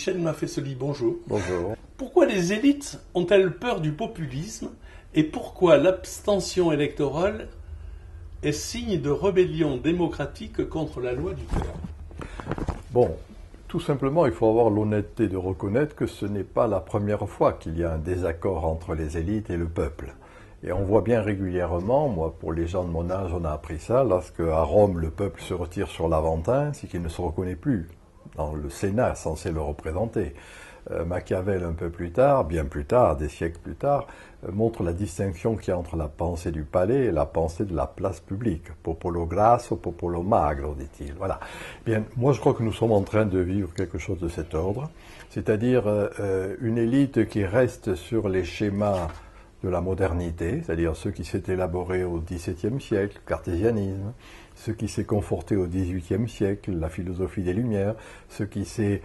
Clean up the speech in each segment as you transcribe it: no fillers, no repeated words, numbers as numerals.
Michel Maffesoli, bonjour. Bonjour. Pourquoi les élites ont-elles peur du populisme et pourquoi l'abstention électorale est signe de rébellion démocratique contre la loi du cœur? Bon, tout simplement, il faut avoir l'honnêteté de reconnaître que ce n'est pas la première fois qu'il y a un désaccord entre les élites et le peuple. Et on voit bien régulièrement, moi pour les gens de mon âge on a appris ça, lorsque à Rome le peuple se retire sur l'Aventin, c'est qu'il ne se reconnaît plus dans le Sénat censé le représenter. Machiavel un peu plus tard, bien plus tard, des siècles plus tard, montre la distinction qu'il y a entre la pensée du palais et la pensée de la place publique. Popolo grasso, popolo magro, dit-il. Voilà. Bien, moi je crois que nous sommes en train de vivre quelque chose de cet ordre, c'est-à-dire une élite qui reste sur les schémas de la modernité, c'est-à-dire ceux qui s'est élaboré au XVIIe siècle, le cartésianisme, ce qui s'est conforté au XVIIIe siècle, la philosophie des Lumières, ce qui s'est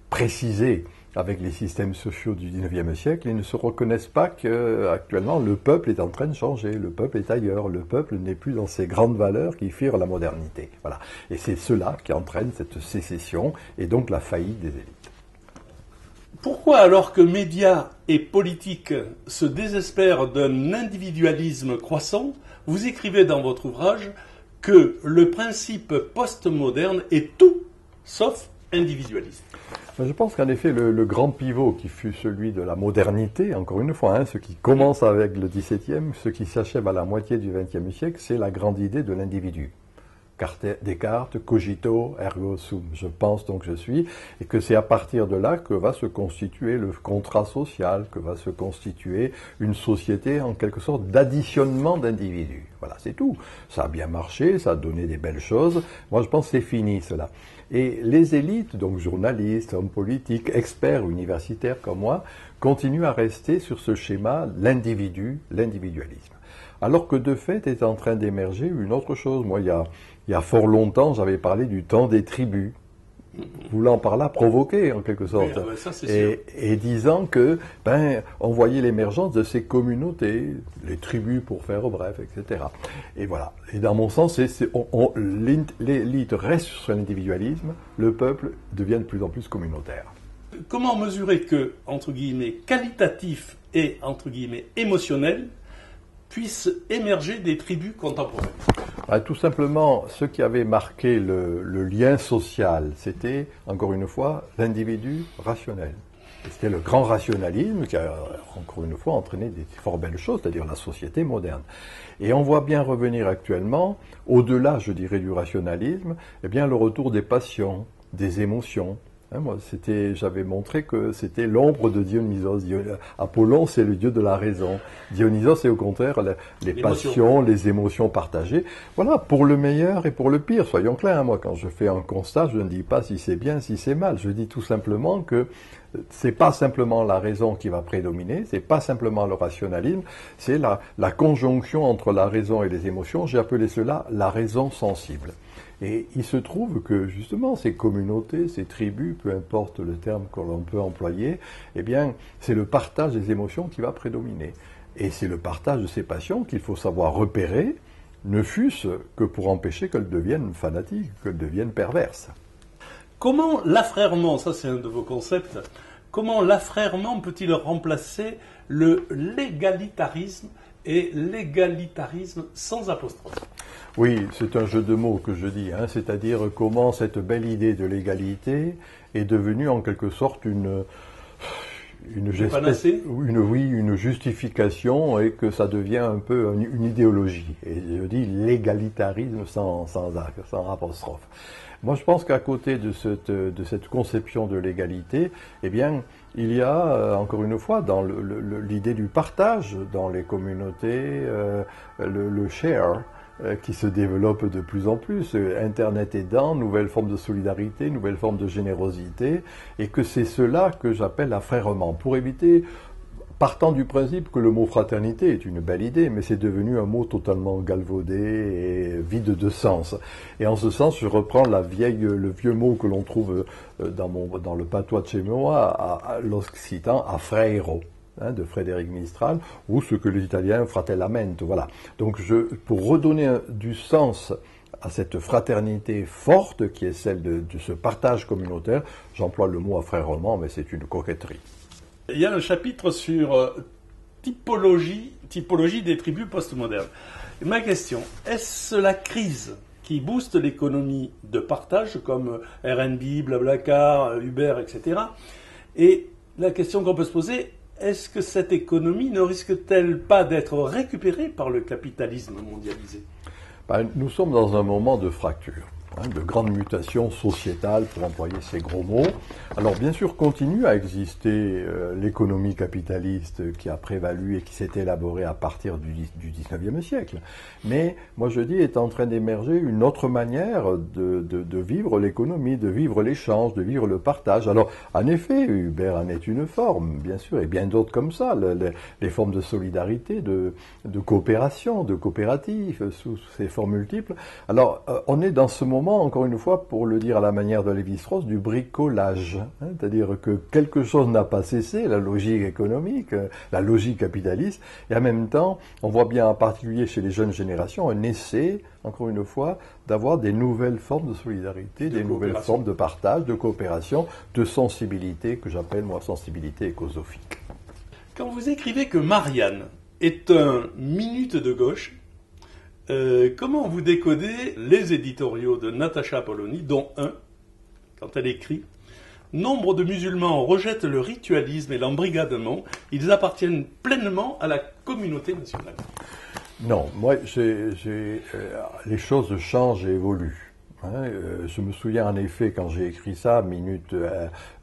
précisé avec les systèmes sociaux du XIXe siècle, ils ne se reconnaissent pas qu'actuellement le peuple est en train de changer, le peuple est ailleurs, le peuple n'est plus dans ces grandes valeurs qui firent la modernité. Voilà. Et c'est cela qui entraîne cette sécession et donc la faillite des élites. Pourquoi, alors que médias et politiques se désespèrent d'un individualisme croissant, vous écrivez dans votre ouvrage que le principe postmoderne est tout sauf individualiste? Je pense qu'en effet, le grand pivot qui fut celui de la modernité, encore une fois, ce qui commence avec le XVIIe, ce qui s'achève à la moitié du XXe siècle, c'est la grande idée de l'individu. Descartes, cogito, ergo sum, je pense donc je suis, et que c'est à partir de là que va se constituer le contrat social, que va se constituer une société en quelque sorte d'additionnement d'individus. Voilà, c'est tout. Ça a bien marché, ça a donné des belles choses. Moi je pense que c'est fini cela. Et les élites, donc journalistes, hommes politiques, experts universitaires comme moi, continuent à rester sur ce schéma, l'individu, l'individualisme. Alors que de fait est en train d'émerger une autre chose. Moi, il y a fort longtemps, j'avais parlé du temps des tribus, voulant par là provoquer en quelque sorte, oui, ça, et disant que on voyait l'émergence de ces communautés, les tribus pour faire bref, etc. Et voilà. Et dans mon sens, l'élite reste sur l'individualisme, le peuple devient de plus en plus communautaire. Comment mesurer que, entre guillemets, qualitatif et, entre guillemets, émotionnel puissent émerger des tribus contemporaines? Tout simplement, ce qui avait marqué le lien social, c'était, encore une fois, l'individu rationnel. C'était le grand rationalisme qui a, encore une fois, entraîné des fort belles choses, c'est-à-dire la société moderne. Et on voit bien revenir actuellement, au-delà, je dirais, du rationalisme, eh bien, le retour des passions, des émotions. Moi, j'avais montré que c'était l'ombre de Dionysos. Apollon, c'est le dieu de la raison. Dionysos, c'est au contraire les passions, les émotions partagées. Voilà, pour le meilleur et pour le pire. Soyons clairs, moi, quand je fais un constat, je ne dis pas si c'est bien, si c'est mal. Je dis tout simplement que c'est pas simplement la raison qui va prédominer, c'est pas simplement le rationalisme, c'est la conjonction entre la raison et les émotions. J'ai appelé cela la raison sensible. Et il se trouve que, justement, ces communautés, ces tribus, peu importe le terme que l'on peut employer, eh bien, c'est le partage des émotions qui va prédominer. Et c'est le partage de ces passions qu'il faut savoir repérer, ne fût-ce que pour empêcher qu'elles deviennent fanatiques, qu'elles deviennent perverses. Comment l'affrèrement, ça c'est un de vos concepts, comment l'affrèrement peut-il remplacer l'égalitarisme et l'égalitarisme sans apostrophe? Oui, c'est un jeu de mots que je dis, c'est-à-dire comment cette belle idée de l'égalité est devenue en quelque sorte une justification et que ça devient un peu une idéologie. Et je dis l'égalitarisme sans apostrophe. Moi, je pense qu'à côté de cette conception de l'égalité, eh bien, il y a, encore une fois, dans l'idée du partage dans les communautés, le share, qui se développe de plus en plus, Internet aidant, nouvelles formes de solidarité, nouvelles formes de générosité, et que c'est cela que j'appelle l'affrèrement, pour éviter, partant du principe que le mot fraternité est une belle idée, mais c'est devenu un mot totalement galvaudé et vide de sens. Et en ce sens, je reprends le vieux mot que l'on trouve dans le patois de chez moi, l'occitan, affreiro. De Frédéric Mistral, ou ce que les Italiens fratellamento, voilà. Donc pour redonner du sens à cette fraternité forte qui est celle de ce partage communautaire. J'emploie le mot affrèrement, mais c'est une coquetterie. Il y a un chapitre sur typologie des tribus postmodernes. Et ma question, est-ce la crise qui booste l'économie de partage comme Airbnb, Blablacar, Uber, etc. Et la question qu'on peut se poser, est-ce que cette économie ne risque-t-elle pas d'être récupérée par le capitalisme mondialisé ? Nous sommes dans un moment de fracture, de grande mutation sociétale, pour employer ces gros mots. Alors bien sûr, continue à exister l'économie capitaliste qui a prévalu et qui s'est élaborée à partir du 19e siècle. Mais, moi je dis, est en train d'émerger une autre manière de vivre l'économie, de vivre l'échange, de vivre le partage. Alors, en effet, Uber en est une forme, bien sûr, et bien d'autres comme ça, les formes de solidarité, de coopération, de coopérative, sous ces formes multiples. Alors, on est dans ce moment, encore une fois, pour le dire à la manière de Lévi-Strauss, du bricolage. C'est-à-dire que quelque chose n'a pas cessé, la logique économique, la logique capitaliste, et en même temps, on voit bien en particulier chez les jeunes générations un essai, encore une fois, d'avoir des nouvelles formes de solidarité, des nouvelles formes de partage, de coopération, de sensibilité, que j'appelle moi sensibilité écosophique. Quand vous écrivez que Marianne est un minute de gauche, comment vous décodez les éditoriaux de Natacha Polony, dont un, quand elle écrit « Nombre de musulmans rejettent le ritualisme et l'embrigadement, ils appartiennent pleinement à la communauté nationale. » Non, moi, les choses changent et évoluent. Je me souviens en effet quand j'ai écrit ça,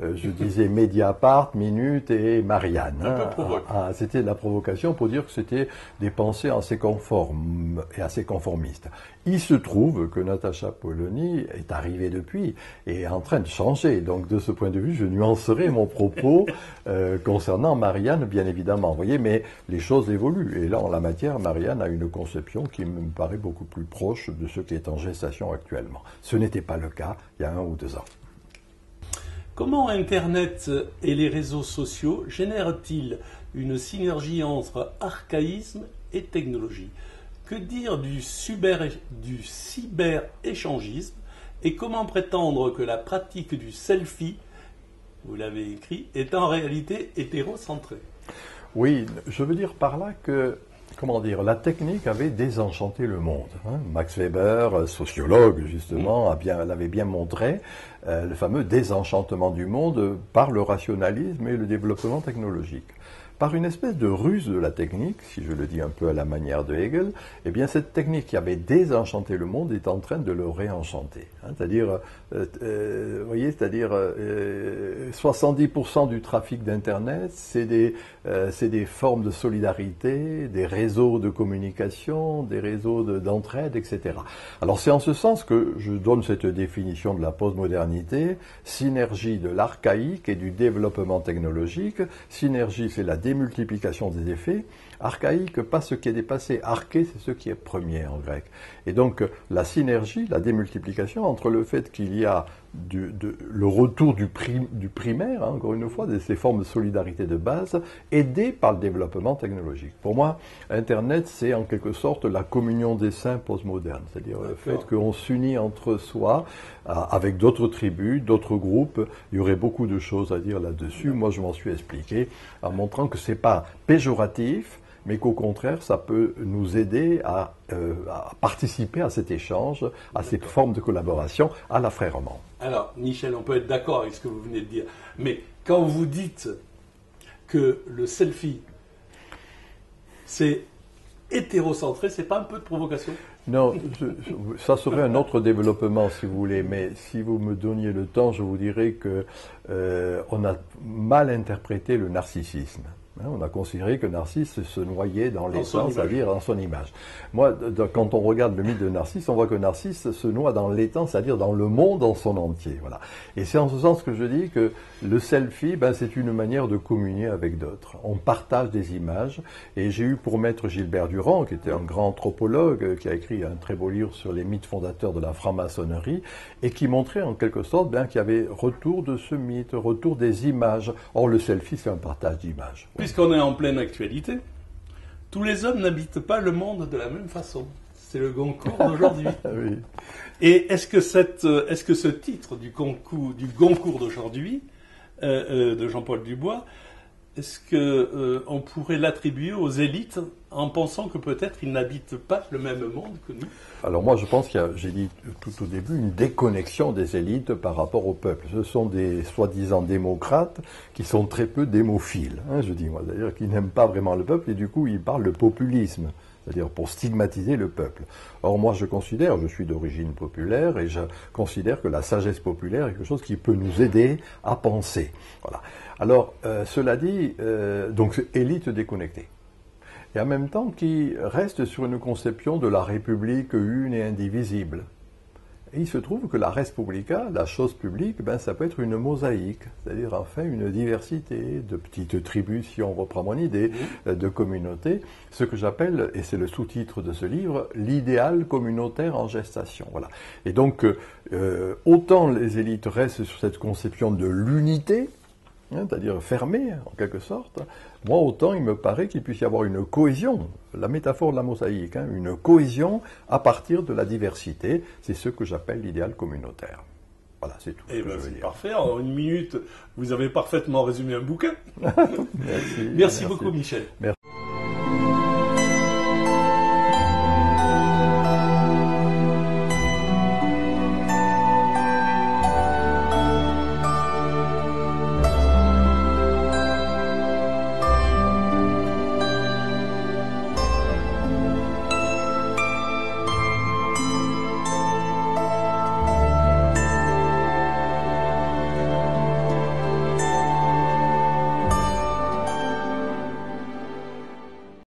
je disais Mediapart, Minute et Marianne. C'était de la provocation pour dire que c'était des pensées assez conformes et assez conformistes. Il se trouve que Natacha Polony est arrivée depuis et est en train de changer. Donc de ce point de vue, je nuancerai mon propos concernant Marianne, bien évidemment. Vous voyez, mais les choses évoluent. Et là, en la matière, Marianne a une conception qui me paraît beaucoup plus proche de ce qui est en gestation actuellement. Ce n'était pas le cas il y a 1 ou 2 ans. Comment Internet et les réseaux sociaux génèrent-ils une synergie entre archaïsme et technologie ? Que dire du cyber-échangisme et comment prétendre que la pratique du selfie, vous l'avez écrit, est en réalité hétérocentrée ? Oui, je veux dire par là que la technique avait désenchanté le monde. Max Weber, sociologue justement, l'avait bien montré, le fameux désenchantement du monde par le rationalisme et le développement technologique. Par une espèce de ruse de la technique, si je le dis un peu à la manière de Hegel, eh bien cette technique qui avait désenchanté le monde est en train de le réenchanter. C'est-à-dire, 70% du trafic d'Internet, c'est des formes de solidarité, des réseaux de communication, des réseaux d'entraide, etc. Alors c'est en ce sens que je donne cette définition de la postmodernité, synergie de l'archaïque et du développement technologique. Synergie, c'est la démultiplication des effets. Archaïque, pas ce qui est dépassé. Arché, c'est ce qui est premier en grec. Et donc, la synergie, la démultiplication entre le fait qu'il y a le retour du primaire, encore une fois, de ces formes de solidarité de base, aidées par le développement technologique. Pour moi, Internet, c'est en quelque sorte la communion des saints postmodernes. C'est-à-dire le fait qu'on s'unit entre soi, avec d'autres tribus, d'autres groupes. Il y aurait beaucoup de choses à dire là-dessus. Moi, je m'en suis expliqué en montrant que c'est pas péjoratif, mais qu'au contraire, ça peut nous aider à participer à cet échange, à cette forme de collaboration, à l'affrèrement. Alors, Michel, on peut être d'accord avec ce que vous venez de dire, mais quand vous dites que le selfie, c'est hétérocentré, c'est pas un peu de provocation ? Non, ça serait un autre développement si vous voulez, mais si vous me donniez le temps, je vous dirais que on a mal interprété le narcissisme. On a considéré que Narcisse se noyait dans l'étang, c'est-à-dire dans son image. Moi, quand on regarde le mythe de Narcisse, on voit que Narcisse se noie dans l'étang, c'est-à-dire dans le monde en son entier. Voilà. Et c'est en ce sens que je dis que le selfie, c'est une manière de communier avec d'autres. On partage des images. Et j'ai eu pour maître Gilbert Durand, qui était un grand anthropologue, qui a écrit un très beau livre sur les mythes fondateurs de la franc-maçonnerie, et qui montrait en quelque sorte qu'il y avait retour de ce mythe, retour des images. Or, le selfie, c'est un partage d'images. Puisqu'on est en pleine actualité, tous les hommes n'habitent pas le monde de la même façon. C'est le Goncourt d'aujourd'hui. Oui. Et est-ce que ce titre du Goncourt d'aujourd'hui, de Jean-Paul Dubois, est-ce que on pourrait l'attribuer aux élites en pensant que peut-être ils n'habitent pas le même monde que nous? Alors moi je pense qu'il y a, j'ai dit tout au début, une déconnexion des élites par rapport au peuple. Ce sont des soi-disant démocrates qui sont très peu démophiles, hein, je dis moi, c'est-à-dire qui n'aiment pas vraiment le peuple et du coup ils parlent de populisme, c'est-à-dire pour stigmatiser le peuple. Or moi je suis d'origine populaire et je considère que la sagesse populaire est quelque chose qui peut nous aider à penser. Voilà. Alors cela dit, donc élite déconnectée. Et en même temps qui reste sur une conception de la République une et indivisible. Et il se trouve que la res publica, la chose publique, ben, ça peut être une mosaïque, c'est-à-dire enfin une diversité de petites tribus, si on reprend mon idée, de communautés, ce que j'appelle, et c'est le sous-titre de ce livre, l'idéal communautaire en gestation. Voilà. Et donc, autant les élites restent sur cette conception de l'unité, c'est-à-dire fermée, en quelque sorte, moi, autant il me paraît qu'il puisse y avoir une cohésion, la métaphore de la mosaïque, une cohésion à partir de la diversité, c'est ce que j'appelle l'idéal communautaire. Voilà, c'est tout. Eh bien, c'est parfait. En une minute, vous avez parfaitement résumé un bouquin. Merci Merci beaucoup, Michel. Merci.